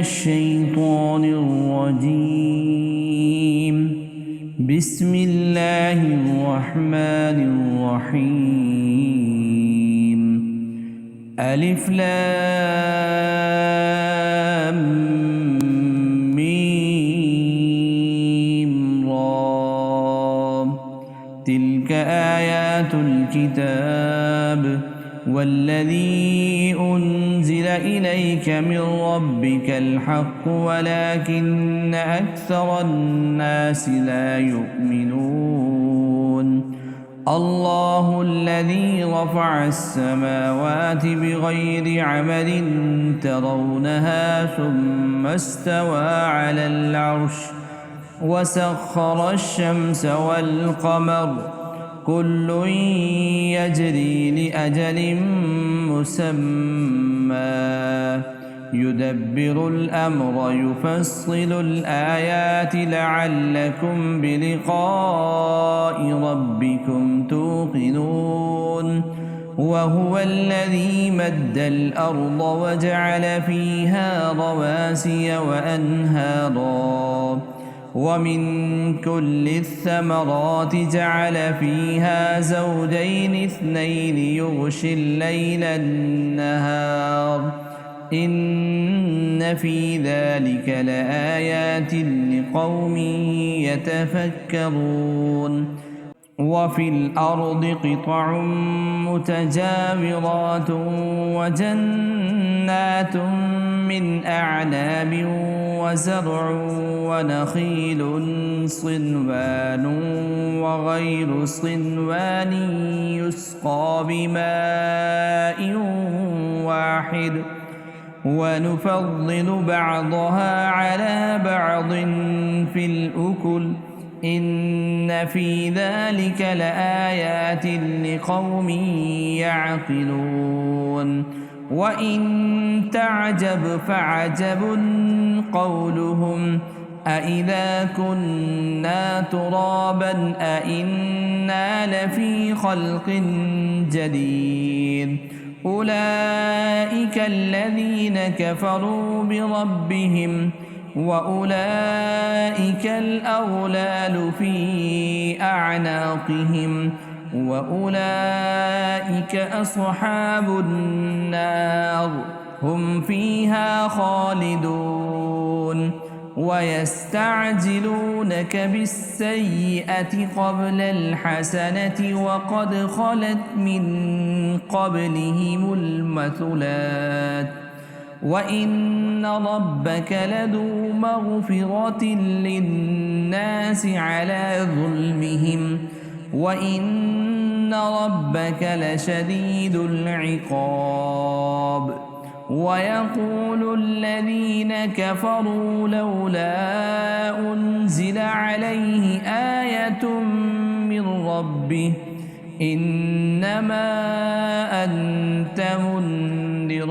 الشيطان الرجيم. بسم الله الرحمن الرحيم. ألف لام ميم را. تلك آيات الكتاب والذي أنزل إليك من ربك الحق ولكن أكثر الناس لا يؤمنون. الله الذي رفع السماوات بغير عمد ترونها ثم استوى على العرش وسخر الشمس والقمر كل يجري لأجل مسمى يدبر الأمر يفصل الآيات لعلكم بلقاء ربكم توقنون. وهو الذي مد الأرض وجعل فيها رواسي وأنهارا ومن كل الثمرات جعل فيها زوجين اثنين يغشي الليل النهار إن في ذلك لآيات لقوم يتفكرون. وفي الأرض قطع متجاورات وجنات من أعناب وزرع ونخيل صنوان وغير صنوان يسقى بماء واحد ونفضل بعضها على بعض في الأكل إن في ذلك لآيات لقوم يعقلون. وإن تعجب فعجب قولهم أإذا كنا ترابا أإنا لفي خلق جديد. أولئك الذين كفروا بربهم وأولئك الأغلال في أعناقهم وأولئك أصحاب النار هم فيها خالدون. ويستعجلونك بالسيئة قبل الحسنة وقد خلت من قبلهم المثلات وإن ربك لذو مغفرة للناس على ظلمهم وإن ربك لشديد العقاب. ويقول الذين كفروا لولا أنزل عليه آية من ربه إنما أنت منذر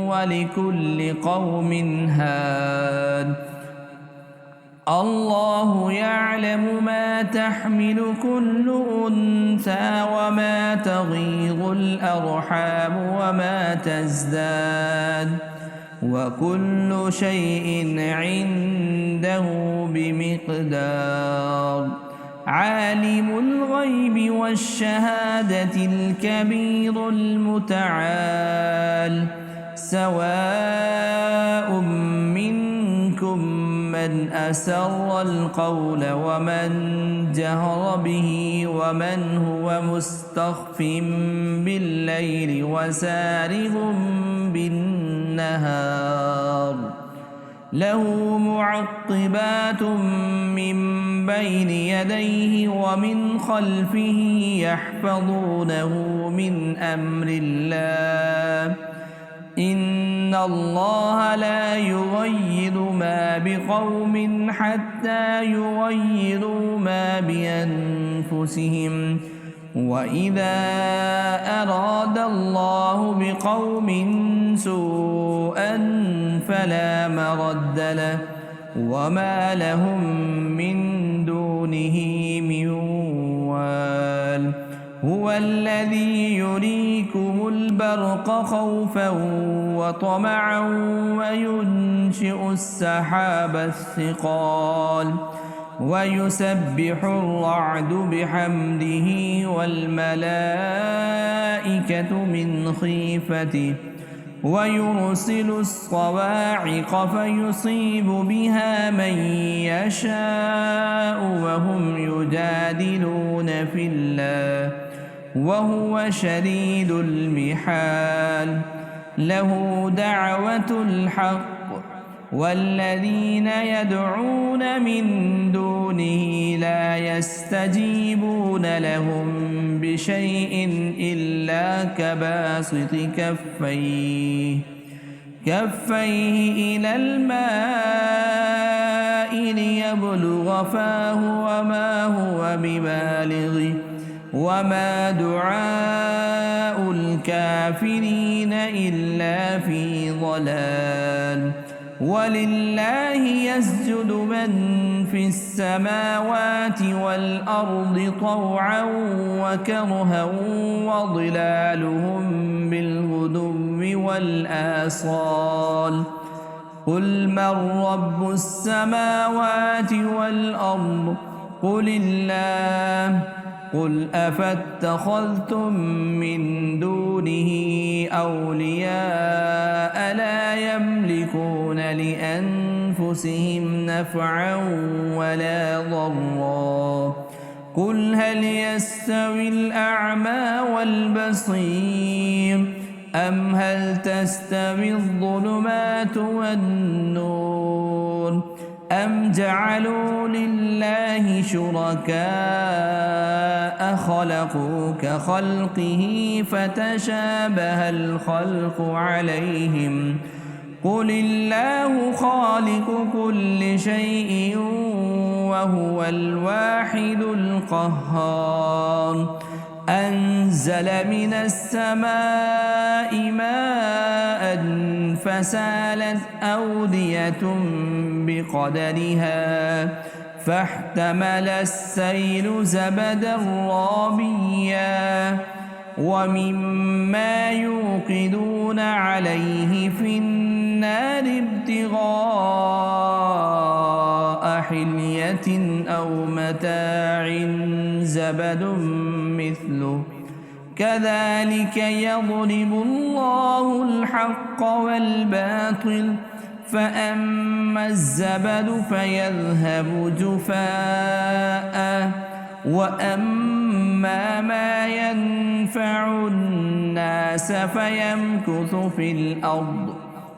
ولكل قوم هاد. الله يعلم ما تحمل كل أنثى وما تغيض الأرحام وما تزداد وكل شيء عنده بمقدار. عالم الغيب والشهادة الكبير المتعال. سواء منكم من أسر القول ومن جهر به ومن هو مستخف بالليل وسارب بالنهار له معقبات من بين يديه ومن خلفه يحفظونه من أمر الله إن الله لا يغير ما بقوم حتى يغيروا ما بأنفسهم وإذا أراد الله بقوم سوءا فلا مرد له وما لهم من دونه من وال. هو الذي يريكم البرق خوفا وطمعا وينشئ السحاب الثقال ويسبح الرعد بحمده والملائكة من خيفته ويرسل الصواعق فيصيب بها من يشاء وهم يجادلون في الله وهو شديد المحال له دعوة الحق والذين يدعون من دونه لا يستجيبون لهم بشيء إلا كباسط كفيه إلى الماء ليبلغ فاه وما هو ببالغه وما دعاء الكافرين إلا في ضلال ولله يسجد من في السماوات والأرض طوعا وكرها وظلالهم بالغدو والآصال قل من رب السماوات والأرض قل الله قل أفاتخذتم من دونه أولياء لا يملكون لأنفسهم نفعا ولا ضرا قل هل يستوي الأعمى والبصير أم هل تستوي الظلمات والنور أم جعلوا لله شركاء خلقوا كخلقه فتشابه الخلق عليهم قل الله خالق كل شيء وهو الواحد القهار أنزل من السماء ماء فسالت أودية بقدرها فاحتمل السيل زبدا رابيا ومما يوقدون عليه في النار ابتغاء حلية أو متاع زبد مثله كذلك يضرب الله الحق والباطل فأما الزبد فيذهب جفاء وأما ما ينفع الناس فيمكث في الأرض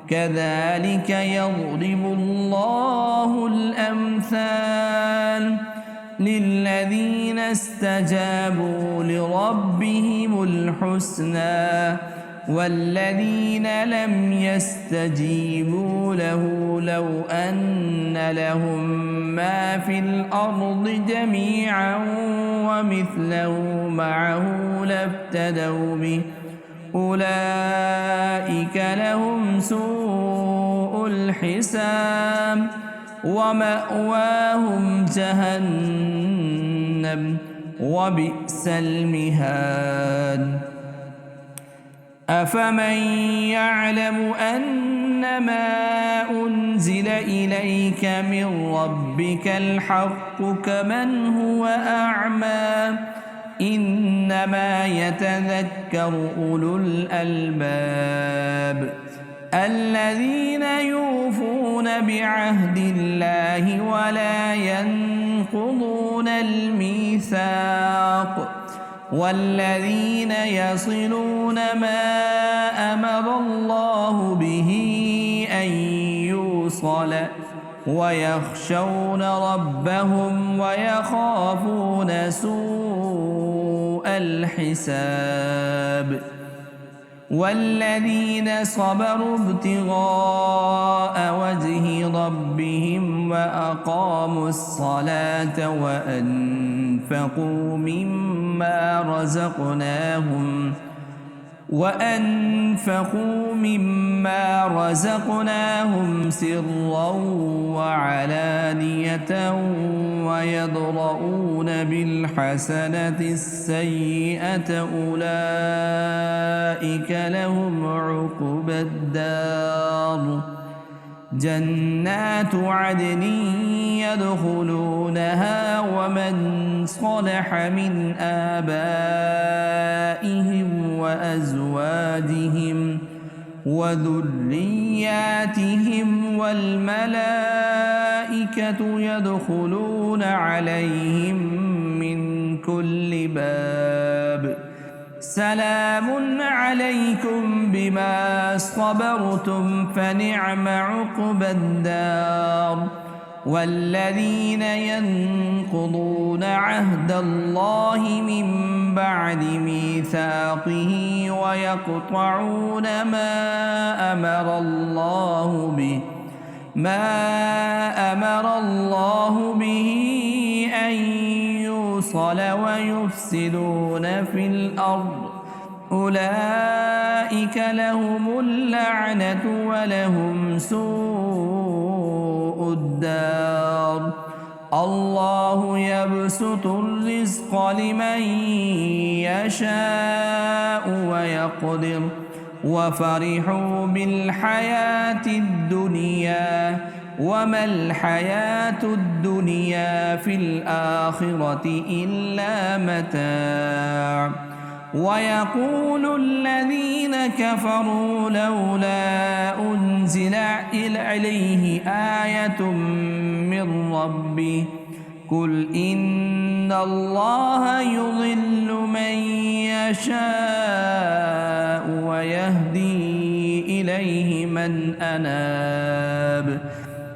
كذلك يضرب الله الأمثال للذين استجابوا لربهم الحسنى والذين لم يستجيبوا له لو أن لهم ما في الأرض جميعا ومثله معه لافتدوا به أولئك لهم سوء الحساب ومأواهم جهنم وبئس المهاد أفمن يعلم أنما أنزل إليك من ربك الحق كمن هو أعمى إنما يتذكر أولو الألباب الذين يوفون بعهد الله ولا ينقضون الميثاق والذين يصلون ما أمر الله به أن يوصل ويخشون ربهم ويخافون سوء الحساب والذين صبروا ابتغاء وجه ربهم وأقاموا الصلاة وأنفقوا مما رزقناهم سرا وعلانية ويدرؤون بالحسنة السيئة أولئك لهم عقبى الدار جنات عدن يدخلونها ومن صلح من آبائهم وأزواجهم وذرياتهم والملائكة يدخلون عليهم من كل باب سلام عليكم بما صبرتم فنعم عقبى الدار والذين ينقضون عهد الله من بعد ميثاقه ويقطعون ما أمر الله به أن يوصل ويفسدون في الأرض أولئك لهم اللعنة ولهم سوء الدار الله يبسط الرزق لمن يشاء ويقدر وفرحوا بالحياة الدنيا وما الحياة الدنيا في الآخرة إلا متاع ويقول الذين كفروا لولا أنزل إليه آية من ربه قل إن الله يضل من يشاء ويهدي إليه من أناب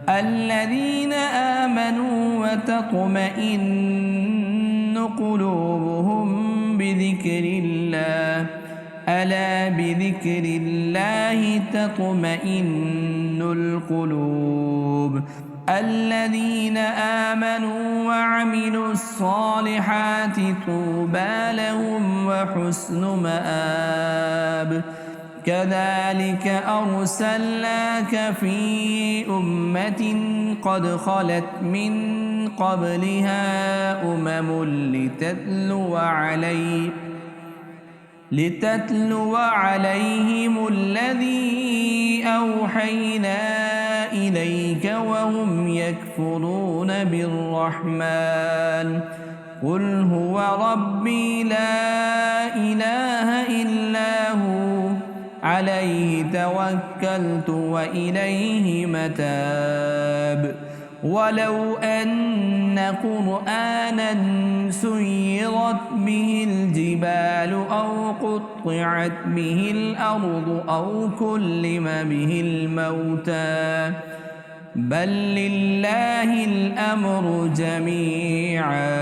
الذين آمنوا وتطمئن قلوبهم بذكر الله ألا بذكر الله تطمئن القلوب الذين آمنوا وعملوا الصالحات طوبى لهم وحسن مآب كذلك أرسلناك في أمة قد خلت من قبلها لتتلو عليهم الذي أوحينا إليك وهم يكفرون بالرحمن قل هو ربي لا إله إلا هو عليه توكلت وإليه متاب ولو أن قرآنا سيرت به الجبال أو قطعت به الأرض أو كلم به الموتى بل لله الأمر جميعا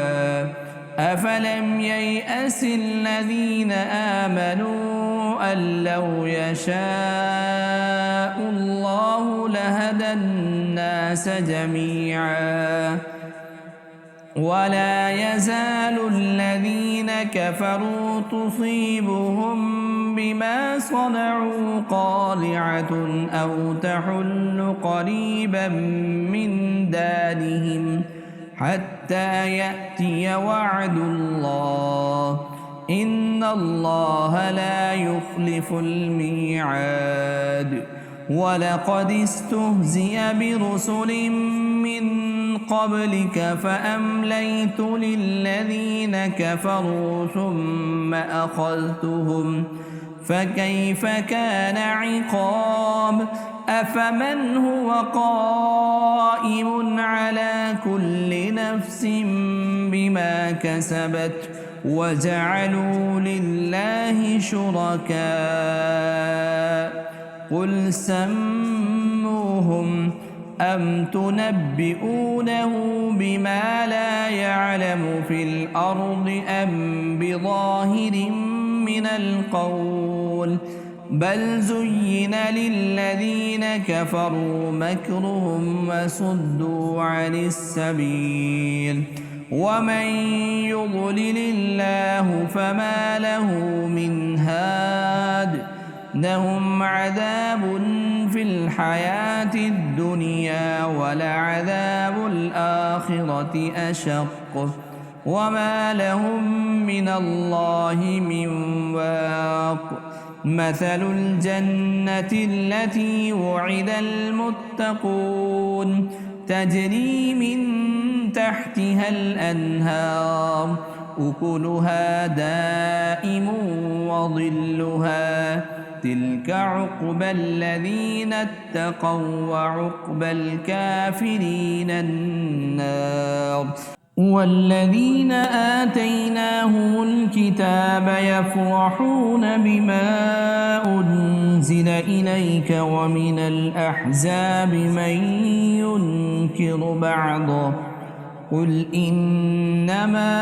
أفلم ييأس الذين آمنوا أن لو يشاء الله لهدى الناس جميعا ولا يزال الذين كفروا تصيبهم بما صنعوا قارعة أو تحل قريبا من دارهم حتى يأتي وعد الله إن الله لا يخلف الميعاد ولقد استهزئ برسل من قبلك فأمليت للذين كفروا ثم أخذتهم فكيف كان عقاب أفمن هو قائم على كل نفس بما كسبت وجعلوا لله شركاء قل سموهم أم تنبئونه بما لا يعلم في الأرض أم بظاهر من القول بل زين للذين كفروا مكرهم وصدوا عن السبيل ومن يضلل الله فما له من هاد لهم عذاب في الحياة الدنيا ولعذاب الآخرة أشق وما لهم من الله من واق مثل الجنة التي وعد المتقون تجري من تحتها الأنهار أكلها دائم وظلها تلك عقبى الذين اتقوا وعقبى الكافرين النار والذين آتيناهم الكتاب يفرحون بما أنزل إليك ومن الأحزاب من ينكر بعضه قل إنما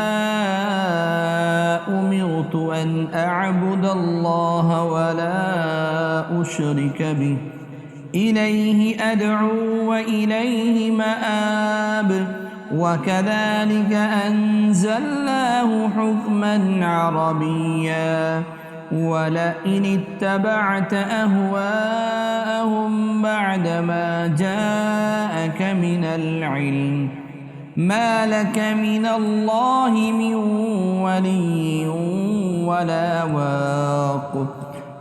أمرت أن أعبد الله ولا أشرك به إليه أدعو وإليه مآب وكذلك أنزلناه حكما عربيا ولئن اتبعت أهواءهم بعدما جاءك من العلم ما لك من الله من ولي ولا واق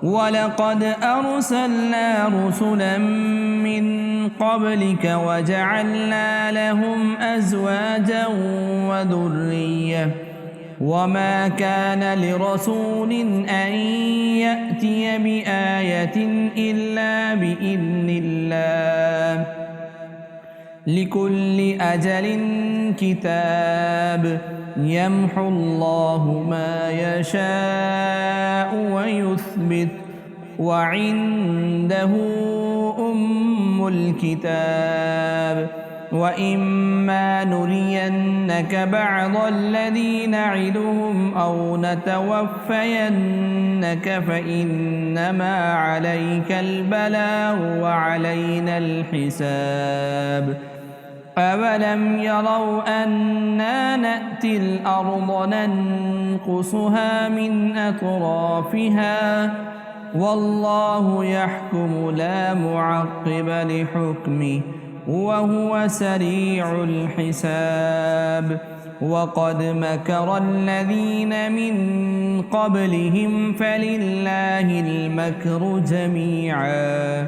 ولقد أرسلنا رسلا من قبلك وجعلنا لهم أزواجا وذرية وما كان لرسول أن يأتي بآية إلا بإذن الله لكل أجل كتاب يمحو الله ما يشاء ويثبت وعنده أم الكتاب وإما نرينك بعض الذي نعدهم أو نتوفينك فإنما عليك البلاغ وعلينا الحساب أولم يروا أنا نأتي الأرض ننقصها من أطرافها والله يحكم لا معقب لحكمه وهو سريع الحساب وقد مكر الذين من قبلهم فلله المكر جميعا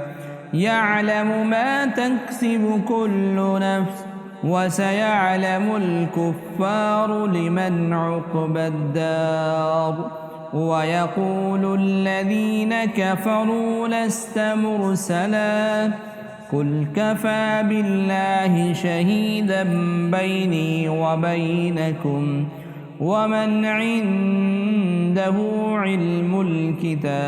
يعلم ما تكسب كل نفس وسيعلم الكفار لمن عقبى الدار ويقول الذين كفروا لست مرسلا قل كفى بالله شهيدا بيني وبينكم ومن عنده علم الكتاب